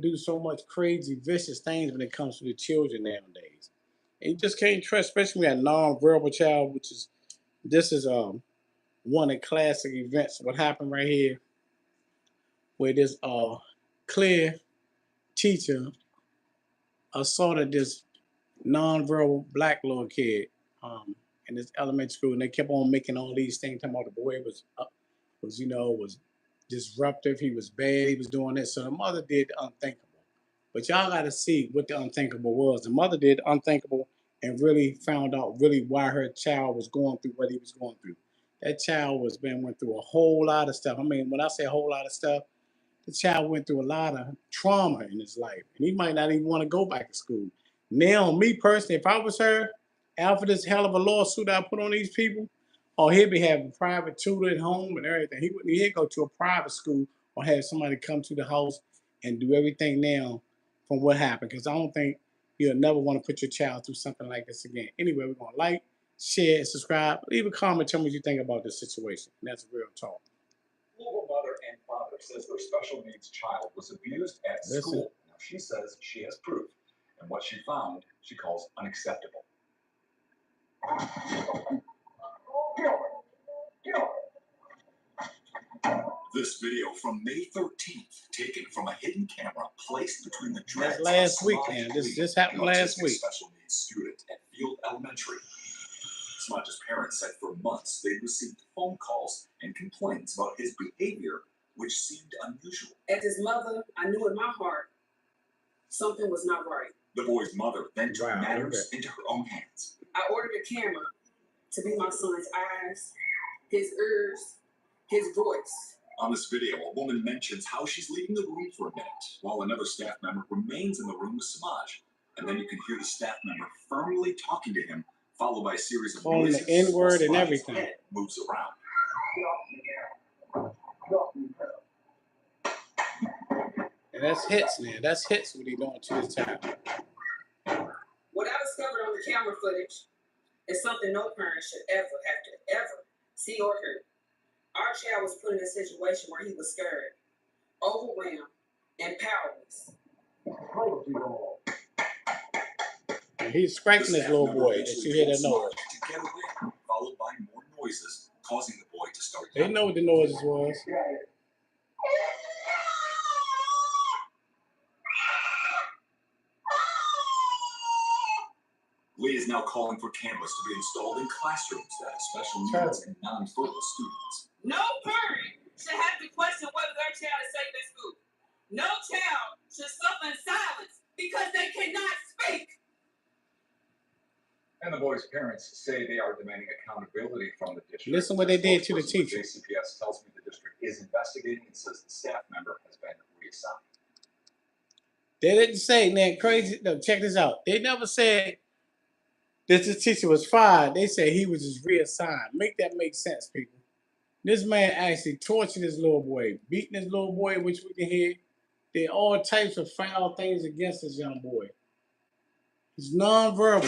do so much crazy, vicious things when it comes to the children nowadays. And you just can't trust, especially a non-verbal child, which is this is one of the classic events. What happened right here, where this clear teacher assaulted this non-verbal black little kid in this elementary school, and they kept on making all these things. Talking about the boy was was disruptive. He was bad. He was doing this. So the mother did the unthinkable. But y'all got to see what the unthinkable was. The mother did the unthinkable and really found out really why her child was going through what he was going through. That child went through a whole lot of stuff. I mean, when I say a whole lot of stuff, the child went through a lot of trauma in his life, and he might not even want to go back to school. Now, me personally, if I was her, after this hell of a lawsuit I put on these people, or he'd be having private tutor at home and everything. He'd go to a private school or have somebody come to the house and do everything now from what happened. Because I don't think you'll never want to put your child through something like this again. Anyway, we're going to like, share, and subscribe. Leave a comment. Tell me what you think about this situation. And that's real talk. Global mother and father says their special needs child was abused at school. Now, she says she has proof. And what she found, she calls unacceptable. This video from May 13th, taken from a hidden camera placed between the dreads. Last week, man. This happened last week. Special needs student at Field Elementary. Smudge's parents said for months they'd received phone calls and complaints about his behavior, which seemed unusual. As his mother, I knew in my heart something was not right. The boy's mother then took matters into her own hands. I ordered a camera to be my son's eyes, his ears, his voice. On this video, a woman mentions how she's leaving the room for a minute, while another staff member remains in the room with Samaj. And then you can hear the staff member firmly talking to him, followed by a series of calling the N-word and everything. Head moves around. And that's hits, man. That's hits what he's doing to his child. What I discovered on the camera footage is something no parent should ever have to ever see or hear. Our child was put in a situation where he was scared, overwhelmed, and powerless. And he's spanking this little boy. That you hear that noise. To get away, followed by more noises, causing the boy to start. They know what the noises was. Lee is now calling for cameras to be installed in classrooms that have special needs and non-verbal students. No parent should have to question whether their child is safe at school. No child should suffer in silence because they cannot speak. And the boy's parents say they are demanding accountability from the district. Listen what they did to the teacher. JCPS tells me the district is investigating and says the staff member has been reassigned. They didn't say, man, crazy. No, check this out. They never said that the teacher was fired. They said he was just reassigned. Make that make sense, people. This man actually tortured this little boy, beating this little boy, which we can hear. Did all types of foul things against this young boy. He's nonverbal.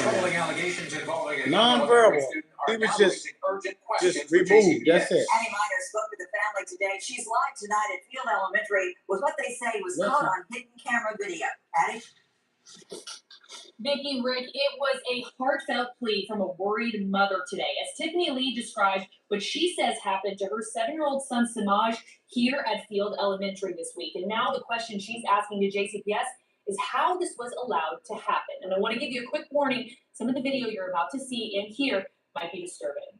Nonverbal. He was just removed. That's it. Annie Miner spoke to the family today. She's live tonight at Field Elementary with what they say was caught on hidden camera video. Addie? Vicki, Rick, it was a heartfelt plea from a worried mother today, as Tiffany Lee described what she says happened to her 7-year-old son Samaj here at Field Elementary this week. And now the question she's asking to JCPS is how this was allowed to happen. And I want to give you a quick warning. Some of the video you're about to see and hear might be disturbing.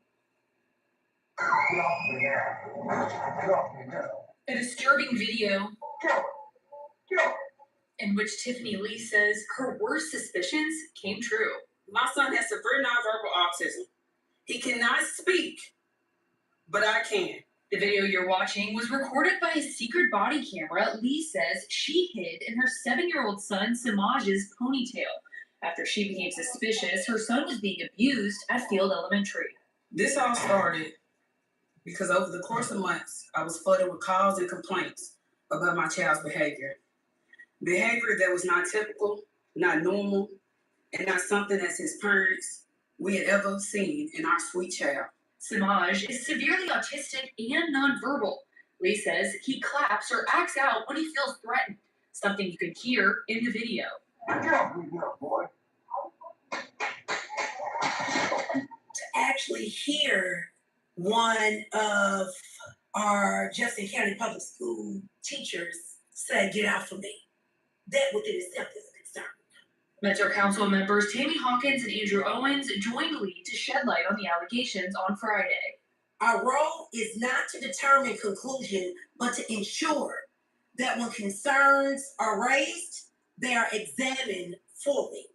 A disturbing video in which Tiffany Lee says her worst suspicions came true. My son has severe nonverbal autism. He cannot speak, but I can. The video you're watching was recorded by a secret body camera Lee says she hid in her 7-year-old son Samaj's ponytail. After she became suspicious, her son was being abused at Field Elementary. This all started because over the course of months, I was flooded with calls and complaints about my child's behavior. Behavior that was not typical, not normal, and not something as his parents we had ever seen in our sweet child. Samaj is severely autistic and nonverbal. Lee says he claps or acts out when he feels threatened. something you can hear in the video. Good job, boy. To actually hear one of our Jefferson County Public School teachers say, "Get out from me," that within itself is a concern. Metro Council members Tammy Hawkins and Andrew Owens joined Lee to shed light on the allegations on Friday. Our role is not to determine conclusion, but to ensure that when concerns are raised, they are examined fully.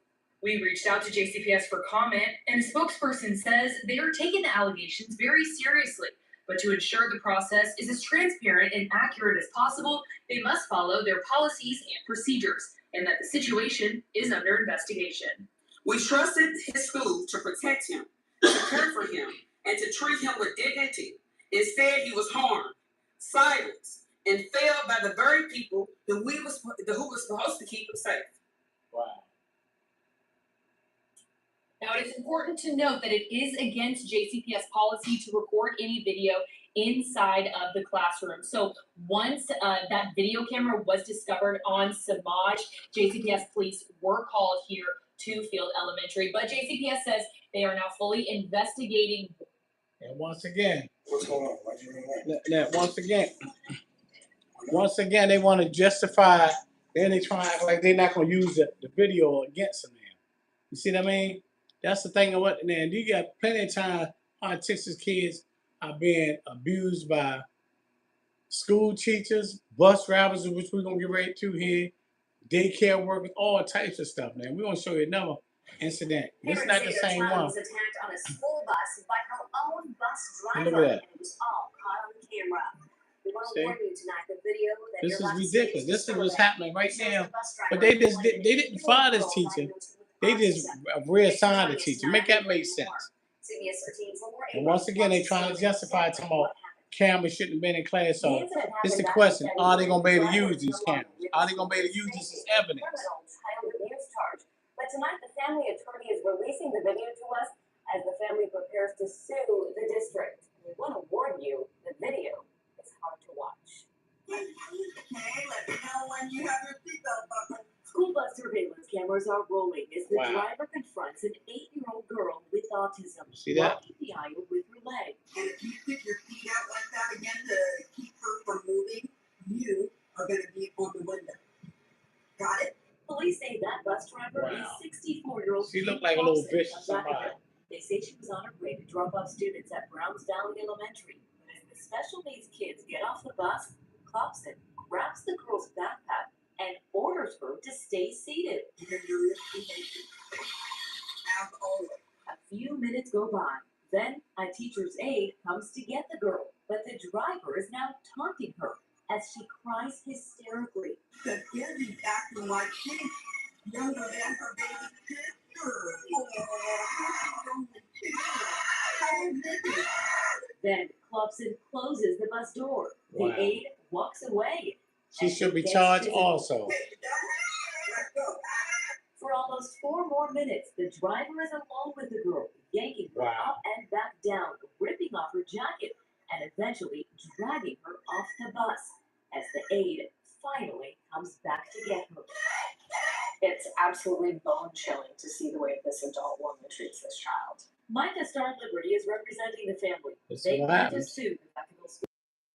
We reached out to JCPS for comment, and a spokesperson says they are taking the allegations very seriously. But to ensure the process is as transparent and accurate as possible, they must follow their policies and procedures, and that the situation is under investigation. We trusted his school to protect him, to care for him, and to treat him with dignity. Instead, he was harmed, silenced, and failed by the very people who were supposed to keep him safe. Wow. Now, it is important to note that it is against JCPS policy to record any video inside of the classroom. So once that video camera was discovered on Samaj, JCPS police were called here to Field Elementary. But JCPS says they are now fully investigating. And once again, What's going on? Why'd you bring that? that once again, they want to justify. Then they try to act like they're not going to use the video against them. Now, you see what I mean? That's the thing of what. Now, you got plenty of time. Our Texas kids are being abused by school teachers, bus drivers, which we're gonna get ready to here, daycare workers, all types of stuff. Man, we're gonna show you another incident. This is not the same one. was attacked on a school bus by her own bus driver. Look at that. And it was all caught on camera. We want to See? warn you tonight. The video that This you're is about to see ridiculous. This is disturbing. what's happening right It shows now. the bus But driver they just pointing they didn't to fire a this girl teacher. diagnosed with They just autism. reassigned the teacher. Make that make sense. CBS 13 for more And once again, they trying to justify it tomorrow. Cameras shouldn't have been in class. So it's the question: are they gonna be able to use these cameras? Are they gonna be able to use this as evidence? But tonight, the family attorney is releasing the video to us as the family prepares to sue the district. We want to warn you, the video is hard to watch. Okay, let me know when you have your seatbelt buckled. School bus surveillance cameras are rolling as the Wow. driver confronts an 8-year-old girl with autism, See that? walking the aisle with her leg. And if you stick your feet out like that again to keep her from moving, you are going to be on the window. Got it? Police say that bus driver Wow. is 64-year-old. She looked like a little Thompson vicious of somebody. Vatican. They say she was on her way to drop off students at Browns Valley Elementary. But as the special needs kids get off the bus, Thompson grabs the girl's backpack and orders her to stay seated. You're your behavior. As always. A few minutes go by. Then a teacher's aide comes to get the girl, but the driver is now taunting her as she cries hysterically. The kid is acting like she's younger than her baby sister. Then Clubson closes the bus door. The Wow. aide walks away. She as should the be guest charged visitor. also. Let's go. For almost 4 more minutes, the driver is alone with the girl, yanking her Wow. up and back down, ripping off her jacket, and eventually dragging her off the bus as the aide finally comes back to get her. It's absolutely bone-chilling to see the way this adult woman treats this child. Micah Star Liberty is representing the family. This is They what plan to happens. sue the